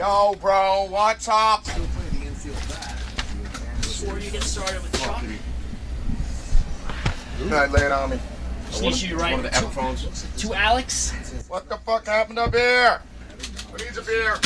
Yo, bro, what's up? Before you get started with Chuck, Good night, lay it on me. just need you to write One of the F-phones. to Alex. What the fuck happened up here? Who needs a beer? Who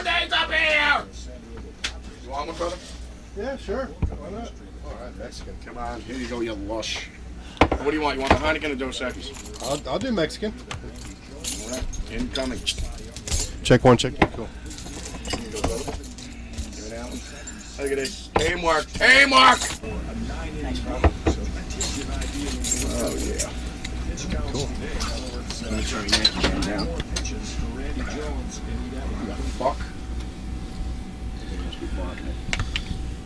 needs a beer? You want one, brother? Yeah, sure. Why not? All right, Mexican. Come on. Here you go, you lush. What do you want? You want the Heineken or Dos Equis? I'll do Mexican. All right. Incoming. Check one, check two. Cool. Here you go, brother. Give me that one. Look at this. Teamwork. Teamwork! Thanks, bro. Oh, yeah. Cool. Let me turn the Yankee game down. What the fuck? It must be blocking it.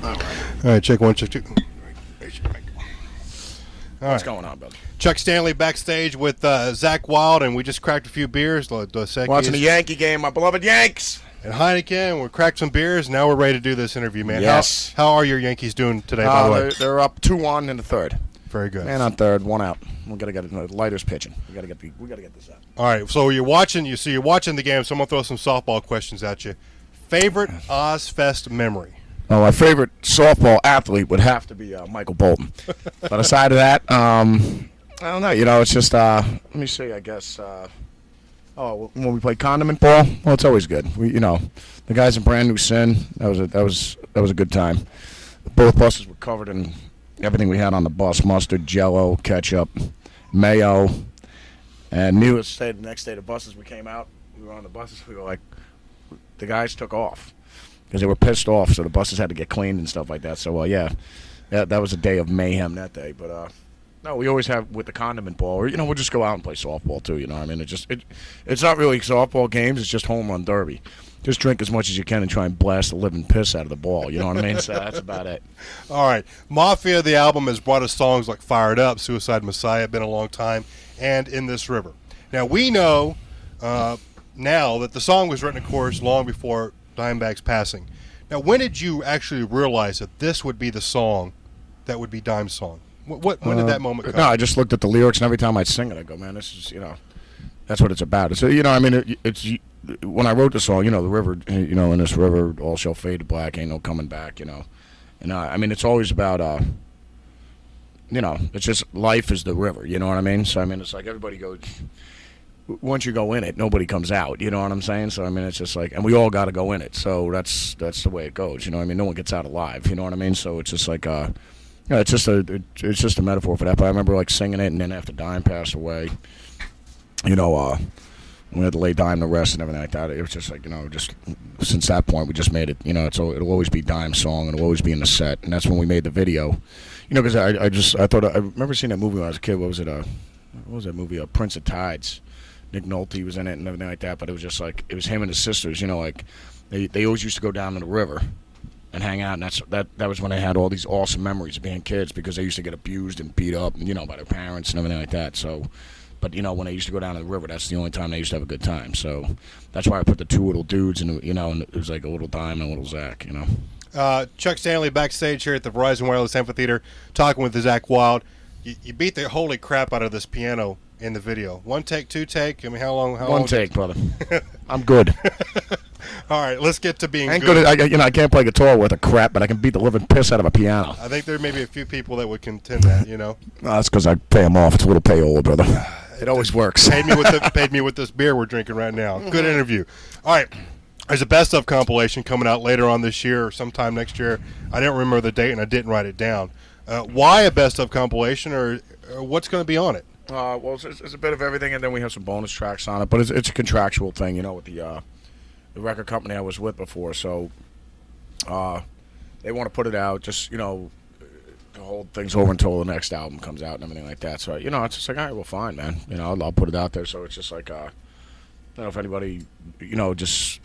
All right. All right, check one, check two. All What's right. going on, brother? Chuck Stanley backstage with ZAKK WYLDE, and we just cracked a few beers. Dos Equis Watching the Yankee game, my beloved Yanks. and Heineken. We cracked some beers. Now we're ready to do this interview, man. Yes. How are your Yankees doing today, by the way? They're up 2-1 in the third. Very good. Man on third, one out. We gotta get the lighters pitching. We gotta get this out. All right, so you're watching the game, so I'm going to throw some softball questions at you. Favorite Ozzfest memory? Well, my favorite softball athlete would have to be Michael Bolton. But aside of that, I don't know. You know, it's just let me see. I guess when we played condiment ball, well, it's always good. The guys in Brand New Sin. That was a good time. Both buses were covered in everything we had on the bus: mustard, Jello, ketchup, mayo. And needless to say, the next day the buses we came out, we were on the buses. We were like, the guys took off because they were pissed off, so the buses had to get cleaned and stuff like that. So, that was a day of mayhem that day. But no, we always have with the condiment ball, or we'll just go out and play softball too. I mean, it's not really softball games; it's just home run derby. Just drink as much as you can and try and blast the living piss out of the ball. You know what I mean? So that's about it. All right. Mafia, the album, has brought us songs like Fired Up, Suicide Messiah, Been a Long Time, and In This River. Now, we know now that the song was written, of course, long before Dimebag's passing. Now, when did you actually realize that this would be the song that would be Dime's song? When did that moment come? No, I just looked at the lyrics, and every time I'd sing it, I go, man, this is, that's what it's about. So, I mean, it's when I wrote the song, the river, in this river, all shall fade to black, ain't no coming back, And, I mean, it's always about, it's just life is the river, you know what I mean? So, I mean, it's like everybody goes, once you go in it, nobody comes out, you know what I'm saying? So, I mean, it's just like, and we all got to go in it. So that's the way it goes, I mean? No one gets out alive, you know what I mean? So it's just like, it's just a metaphor for that. But I remember, like, singing it, and then after Dime passed away, we had to lay Dime to rest and everything like that. It was just like, just since that point, we just made it, it'll always be Dime's song, and it'll always be in the set. And that's when we made the video, because I remember seeing that movie when I was a kid. What was that movie? Prince of Tides. Nick Nolte was in it and everything like that. But it was just like, it was him and his sisters, like they always used to go down to the river and hang out. And that was when they had all these awesome memories of being kids, because they used to get abused and beat up, by their parents and everything like that. So. But, when they used to go down to the river, that's the only time they used to have a good time. So that's why I put the two little dudes, and, and it was like a little Dime and a little Zach, Chuck Stanley backstage here at the Verizon Wireless Amphitheater talking with ZAKK WYLDE. You beat the holy crap out of this piano in the video. One take, two take? I mean, how long? One take, brother. I'm good. All right, let's get to being good. good. I can't play guitar worth a crap, but I can beat the living piss out of a piano. I think there may be a few people that would contend that, That's because I pay them off. It's a little payola, brother. It always works. Paid me with this beer we're drinking right now. Good interview. All right, there's a best of compilation coming out later on this year or sometime next year. I didn't remember the date and I didn't write it down. Why a best of compilation, or what's going to be on it? Well, it's a bit of everything, and then we have some bonus tracks on it. But it's a contractual thing, with the record company I was with before. So they want to put it out, just to hold things over until the next album comes out and everything like that. So it's just like, all right, well, fine, man. I'll put it out there. So it's just like, I don't know if anybody, just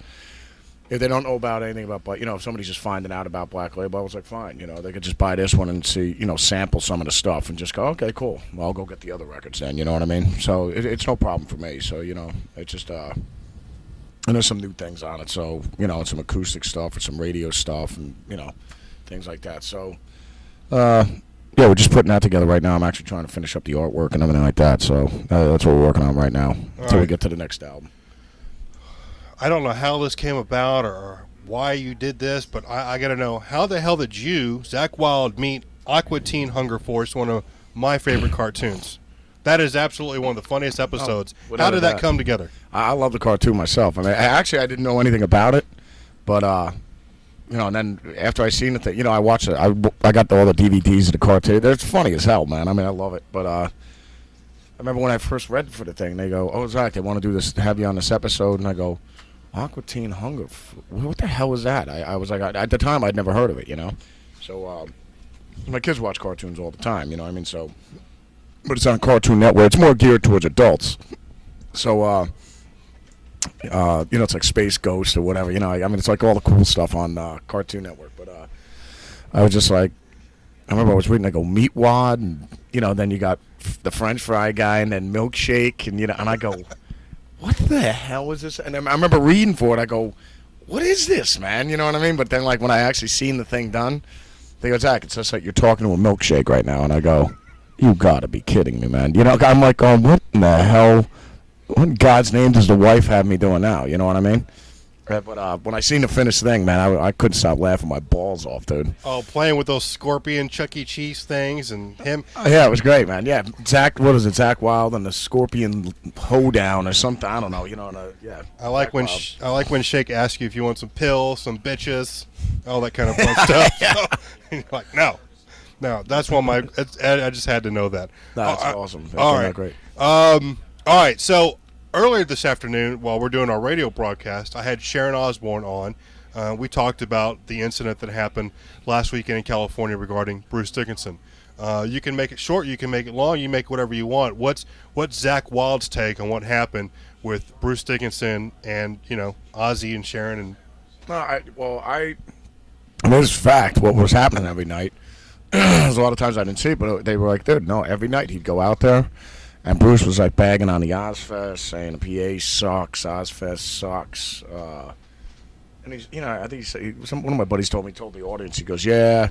if they don't know about anything about Black, if somebody's just finding out about Black Label, I was like, fine, they could just buy this one and see, sample some of the stuff and just go, okay, cool. Well, I'll go get the other records then, you know what I mean? So it's no problem for me. So, it's just, and there's some new things on it. So, and some acoustic stuff or some radio stuff and, things like that. So, we're just putting that together right now. I'm actually trying to finish up the artwork and everything like that. So that's what we're working on right now until we get to the next album. I don't know how this came about or why you did this, but I got to know, how the hell did you, Zakk Wylde, meet Aqua Teen Hunger Force, one of my favorite cartoons? That is absolutely one of the funniest episodes. How did that come together? I love the cartoon myself. I mean, I didn't know anything about it, but and then after I seen it, I watched it. I got all the DVDs of the cartoon. It's funny as hell, man. I mean, I love it. But I remember when I first read for the thing, they go, "Oh, Zakk, they want to do this, have you on this episode," and I go, "Aqua Teen Hunger? What the hell is that?" I was like, at the time, I'd never heard of it, So my kids watch cartoons all the time, I mean, so. But it's on Cartoon Network. It's more geared towards adults. So, it's like Space Ghost or whatever. I mean, it's like all the cool stuff on Cartoon Network. But I was just like, I remember I was reading, I go, Meat Wad, and, then you got the French fry guy, and then Milkshake, and, and I go, what the hell is this? And I remember reading for it. I go, what is this, man? You know what I mean? But then, like, when I actually seen the thing done, they go, Zakk, it's just like you're talking to a milkshake right now. And I go, you gotta be kidding me, man. I'm like, what in the hell? What in God's name does the wife have me doing now? You know what I mean? But when I seen the finished thing, man, I couldn't stop laughing my balls off, dude. Oh, playing with those scorpion Chuck E. Cheese things and him. Oh, yeah, it was great, man. Yeah, Zakk Wylde and the Scorpion Hoedown or something. I don't know. Yeah. I like when Shake asks you if you want some pills, some bitches, all that kind of fun stuff. Yeah. So, you're like, no, that's one of my. I just had to know that. That's awesome. That's all right, great. All right, so. Earlier this afternoon, while we're doing our radio broadcast, I had Sharon Osbourne on. We talked about the incident that happened last weekend in California regarding Bruce Dickinson. You can make it short, you can make it long, you make whatever you want. What's Zakk Wylde's take on what happened with Bruce Dickinson and Ozzy and Sharon? And I know this fact. What was happening every night? There's a lot of times I didn't see it, but they were like, dude, no, every night he'd go out there. And Bruce was like bagging on the Ozzfest, saying the PA sucks, Ozzfest sucks. And he's, I think one of my buddies told the audience, he goes, yeah,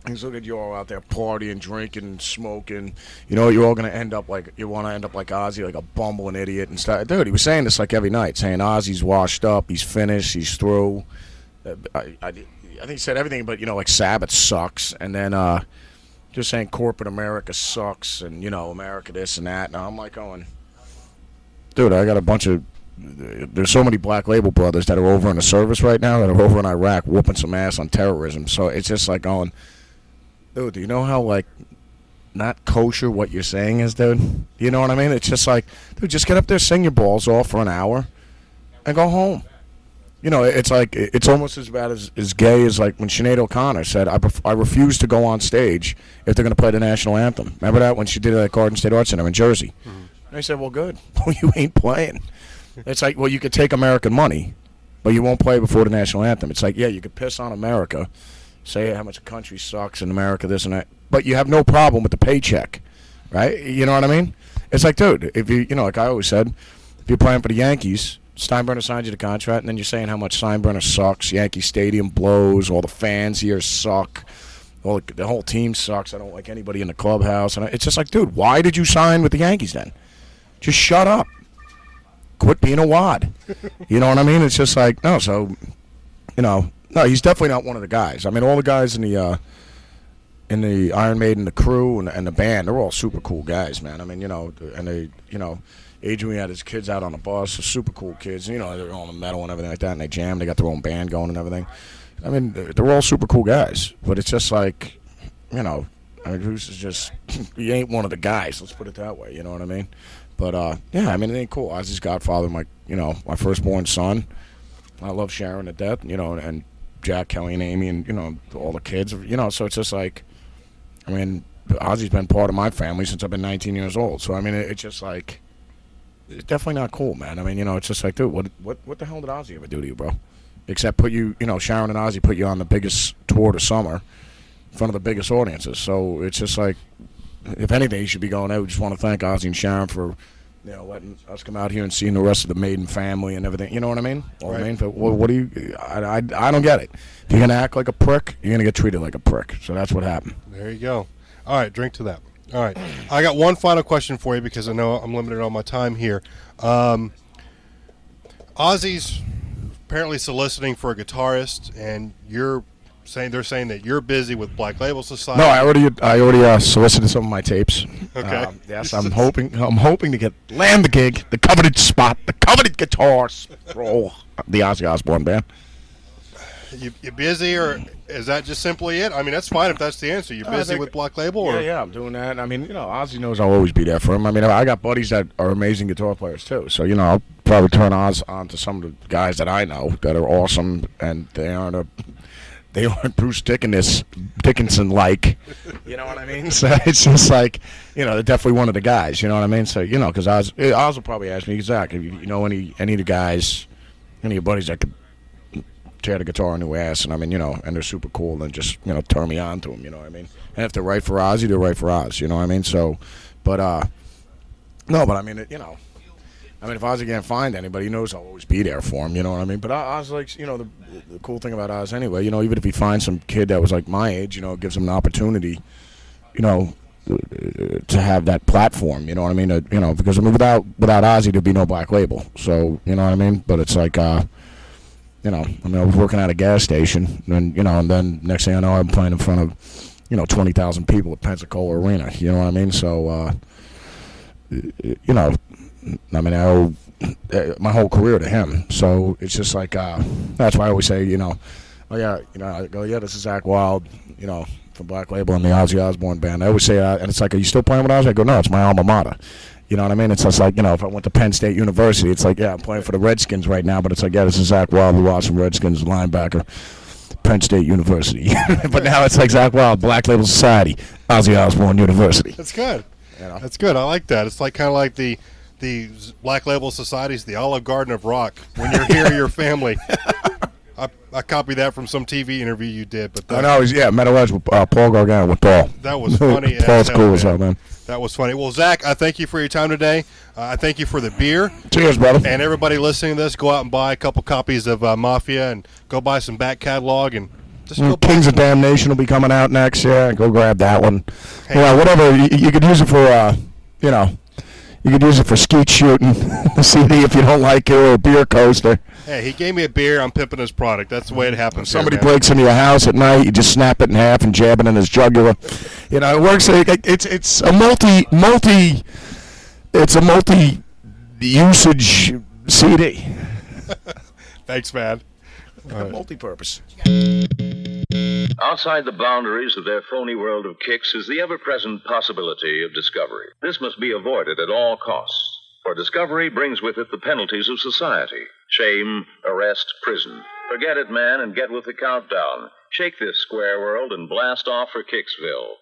he's looking at you all out there partying, drinking, smoking. You're all gonna end up like Ozzy, like a bumbling idiot and stuff. Dude, he was saying this like every night, saying Ozzy's washed up, he's finished, he's through. I think he said everything, but like Sabbath sucks, and then. Just saying corporate America sucks and, America this and that. And I'm like going, dude, I got a bunch of, there's so many Black Label brothers that are over in the service right now that are over in Iraq whooping some ass on terrorism. So it's just like going, dude, do you know how, like, not kosher what you're saying is, dude? You know what I mean? It's just like, dude, just get up there, sing your balls off for an hour, and go home. It's like, it's almost as bad as gay as like when Sinead O'Connor said, I refuse to go on stage if they're going to play the national anthem. Remember that when she did it at Garden State Arts Center in Jersey? Mm-hmm. And I said, well, good. Well, you ain't playing. It's like, well, you could take American money, but you won't play before the national anthem. It's like, yeah, you could piss on America, say how much the country sucks in America, this and that, but you have no problem with the paycheck, right? You know what I mean? It's like, dude, if you, like I always said, if you're playing for the Yankees, Steinbrenner signed you the contract, and then you're saying how much Steinbrenner sucks. Yankee Stadium blows. All the fans here suck. The whole team sucks. I don't like anybody in the clubhouse. And it's just like, dude, why did you sign with the Yankees then? Just shut up. Quit being a wad. You know what I mean? It's just like, no. So, no, he's definitely not one of the guys. I mean, all the guys in the Iron Maiden, the crew, and the band, they're all super cool guys, man. I mean, and they, Adrian had his kids out on the bus, super cool kids. They're all in the metal and everything like that, and they jam. They got their own band going and everything. I mean, they're all super cool guys. But it's just like, Bruce is just, he ain't one of the guys. Let's put it that way. You know what I mean? But, yeah, I mean, it ain't cool. Ozzy's godfather, my firstborn son. I love Sharon to death, and Jack, Kelly, and Amy, and, all the kids. So it's just like, I mean, Ozzy's been part of my family since I've been 19 years old. So, I mean, it's just like, it's definitely not cool, man. I mean, it's just like, dude, what the hell did Ozzy ever do to you, bro? Except put you, Sharon and Ozzy put you on the biggest tour of the summer in front of the biggest audiences. So it's just like, if anything, you should be going out. We just want to thank Ozzy and Sharon for, letting us come out here and seeing the rest of the Maiden family and everything. You know what I mean? Right. I mean, what do you? I don't get it. If you're gonna act like a prick, you're gonna get treated like a prick. So that's what happened. There you go. All right, drink to that. All right, I got one final question for you because I know I'm limited on my time here. Ozzy's apparently soliciting for a guitarist, and they're saying that you're busy with Black Label Society. No, I already solicited some of my tapes. Okay. Yes, I'm hoping to land the gig, the coveted spot, the coveted guitar role, the Ozzy Osbourne band. You busy, or is that just simply it? I mean, that's fine if that's the answer. You're busy with Black Label, or yeah, I'm doing that. I mean, Ozzy knows I'll always be there for him. I mean, I got buddies that are amazing guitar players too, so I'll probably turn Oz on to some of the guys that I know that are awesome, and they aren't Bruce Dickinson like, you know what I mean? So it's just like, they're definitely one of the guys, you know what I mean? So because Oz will probably ask me, Zach, if you know any of the guys, any of your buddies that could tear the guitar into ass, and I mean, and they're super cool, and just turn me on to them, you know what I mean? And if they're right for Ozzy, they're right for Oz, you know what I mean? So, but no, but I mean, if Ozzy can't find anybody, he knows I'll always be there for him, you know what I mean? But Oz likes, the cool thing about Oz anyway, even if he finds some kid that was like my age, it gives him an opportunity, to have that platform, you know what I mean? Because without Ozzy, there'd be no Black Label. So, you know what I mean? But it's like, I was working at a gas station, and and then next thing I know, I'm playing in front of 20,000 people at Pensacola Arena. You know what I mean? So, I mean, I owe my whole career to him. So it's just like that's why I always say, oh yeah, I go, yeah, this is ZAKK WYLDE, from Black Label and the Ozzy Osbourne band. I always say, and it's like, are you still playing with Ozzy? I go, no, it's my alma mater. You know what I mean? It's just like, if I went to Penn State University, it's like, yeah, I'm playing for the Redskins right now, but it's like, yeah, this is ZAKK WYLDE, the awesome Redskins linebacker, Penn State University. But now it's like ZAKK WYLDE, Black Label Society, Ozzy Osbourne University. That's good. That's good. I like that. It's like kind of like the Black Label Society's the Olive Garden of rock. When you're here, you're family. I copied that from some TV interview you did. But I know, Metal Edge with Paul Gargano with Paul. That was funny. Paul's cool as hell, man. That was funny. Well, Zach, I thank you for your time today. I thank you for the beer. Cheers, brother. And everybody listening to this, go out and buy a couple copies of Mafia, and go buy some back catalog, and just go buy Kings of Damnation will be coming out next. Yeah, go grab that one. Hey. Whatever. You could use it for, you could use it for skeet shooting, the CD if you don't like it, or a beer coaster. Hey, he gave me a beer. I'm pimping his product. That's the way it happens. If somebody breaks into your house at night, you just snap it in half and jab it in his jugular. It works. It's a multi-usage CD. Thanks, man. Multi-purpose. Outside the boundaries of their phony world of kicks is the ever-present possibility of discovery. This must be avoided at all costs, for discovery brings with it the penalties of society: shame, arrest, prison. Forget it, man, and get with the countdown. Shake this square world and blast off for Kicksville.